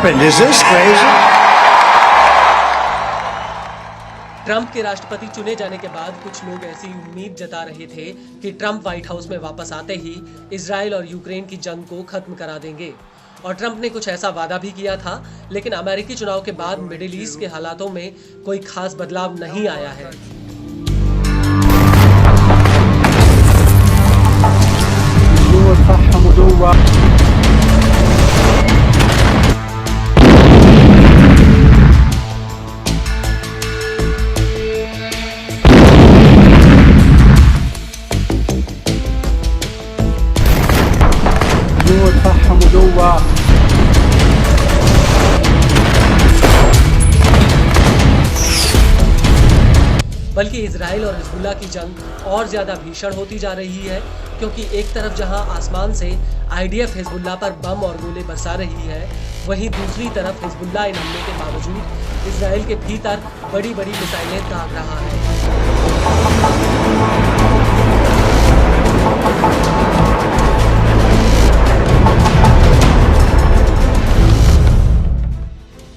happened? Is this crazy? Trump के राष्ट्रपति चुने जाने के बाद कुछ लोग ऐसी उम्मीद जता रहे थे कि ट्रंप व्हाइट हाउस में वापस आते ही इजराइल और यूक्रेन की जंग को खत्म करा देंगे। और ट्रंप ने कुछ ऐसा वादा भी किया था, लेकिन अमेरिकी चुनाव के बाद मिडिल ईस्ट के हालातों में कोई खास बदलाव नहीं आया है। बल्कि इजराइल और हिजबुल्लाह की जंग और ज्यादा भीषण होती जा रही है, क्योंकि एक तरफ जहां आसमान से आईडीएफ हिजबुल्लाह पर बम और गोले बरसा रही है, वहीं दूसरी तरफ हिजबुल्लाह इन हमले के बावजूद इजराइल के भीतर बड़ी बड़ी मिसाइलें दाग रहा है।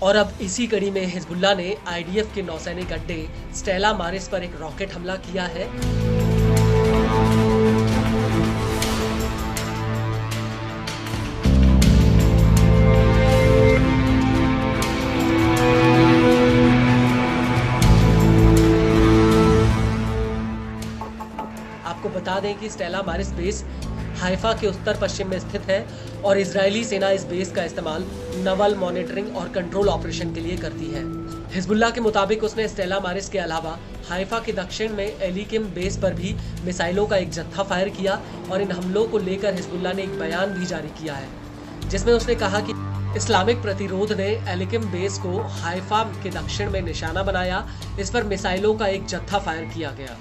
और अब इसी कड़ी में हिजबुल्लाह ने आईडीएफ के नौसैनिक अड्डे स्टेला मारिस पर एक रॉकेट हमला किया है। आपको बता दें कि स्टेला मारिस बेस हाइफा के उत्तर पश्चिम में स्थित है और इजरायली सेना इस बेस का इस्तेमाल नवल मॉनिटरिंग और कंट्रोल ऑपरेशन के लिए करती है। हिजबुल्लाह के मुताबिक उसने स्टेला मारिस के अलावा हाइफा के दक्षिण में एलिकिम बेस पर भी मिसाइलों का एक जत्था फायर किया और इन हमलों को लेकर हिजबुल्लाह ने एक बयान भी जारी किया है, जिसमें उसने कहा कि इस्लामिक प्रतिरोध ने एलिकिम बेस को हाइफा के दक्षिण में निशाना बनाया। इस पर मिसाइलों का एक जत्था फायर किया गया।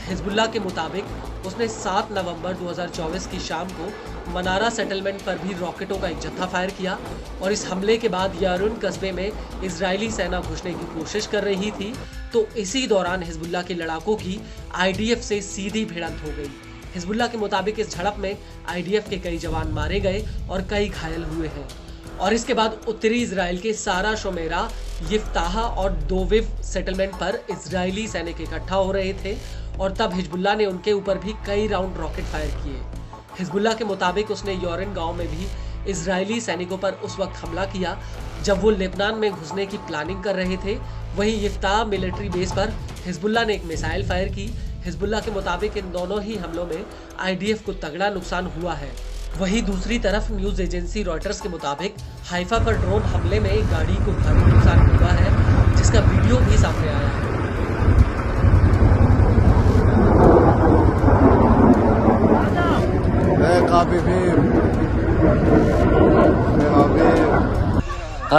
हिजबुल्लाह के मुताबिक उसने 7 नवंबर 2024 की शाम को मनारा सेटलमेंट पर भी रॉकेटों का एक जत्था फायर किया और इस हमले के बाद यारून कस्बे में इजरायली सेना घुसने की कोशिश कर रही थी, तो इसी दौरान हिजबुल्लाह के लड़ाकों की आईडीएफ से सीधी भिड़ंत हो गई। हिजबुल्लाह के मुताबिक इस झड़प में आईडीएफ के कई जवान मारे गए और कई घायल हुए हैं। और इसके बाद उत्तरी इजराइल के सारा शोमेरा, यिफ्ताहा और दोविव सेटलमेंट पर इजरायली सैनिक इकट्ठा हो रहे थे और तब हिजबुल्लाह ने उनके ऊपर भी कई राउंड रॉकेट फायर किए। हिजबुल्लाह के मुताबिक उसने योरेन गांव में भी इजरायली सैनिकों पर उस वक्त हमला किया जब वो लेबनान में घुसने की प्लानिंग कर रहे थे। वहीं यिफ्ताह मिलिट्री बेस पर हिजबुल्लाह ने एक मिसाइल फायर की। हिजबुल्लाह के मुताबिक इन दोनों ही हमलों में आईडीएफ को तगड़ा नुकसान हुआ है। वहीं दूसरी तरफ न्यूज एजेंसी रॉयटर्स के मुताबिक हाइफा पर ड्रोन हमले में एक गाड़ी को भारी नुकसान हुआ है, जिसका वीडियो भी सामने आया है।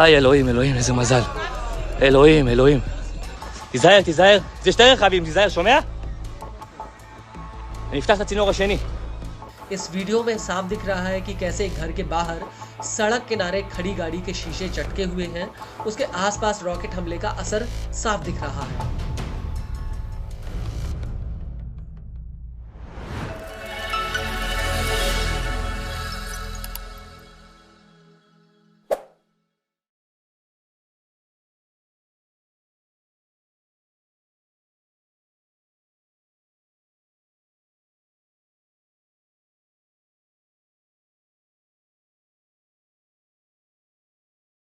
אלוהים, אלוהים, איזה מזל. אלוהים, אלוהים. תיזהר, תיזהר. זה שתי רכבים, תיזהר, שומע? אני אפתח את הצינור השני. इस वीडियो में साफ दिख रहा है कि कैसे घर के बाहर सड़क किनारे खड़ी गाड़ी के शीशे चटके हुए हैं। उसके आसपास रॉकेट हमले का असर साफ दिख रहा है।